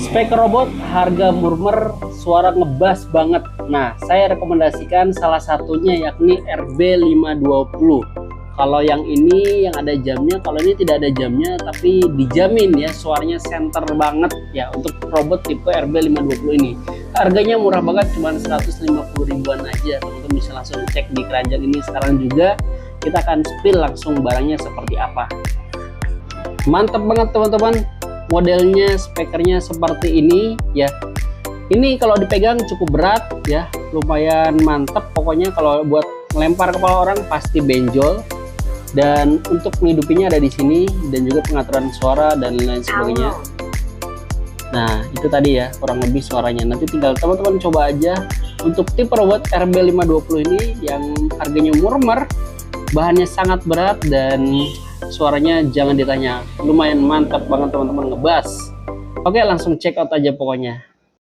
Spek robot, harga murmer, suara ngebas banget. Nah, saya rekomendasikan salah satunya yakni RB520. Kalau yang ini yang ada jamnya, kalau ini tidak ada jamnya tapi dijamin ya suaranya center banget ya untuk robot tipe RB520 ini. Harganya murah banget, cuma 150 ribuan aja. Teman-teman bisa langsung cek di keranjang ini sekarang juga. Kita akan spill langsung barangnya seperti apa. Mantap banget teman-teman. Modelnya, spekernya seperti ini ya. Ini kalau dipegang cukup berat ya, lumayan mantap pokoknya. Kalau buat melempar kepala orang pasti benjol. Dan untuk menghidupinya ada di sini, dan juga pengaturan suara dan lain sebagainya. Nah, itu tadi ya kurang lebih suaranya. Nanti tinggal teman-teman coba aja untuk tipe robot RB520 ini yang harganya murmer, bahannya sangat berat, dan suaranya jangan ditanya, lumayan mantap banget teman-teman, ngebas. Oke, langsung check out aja pokoknya.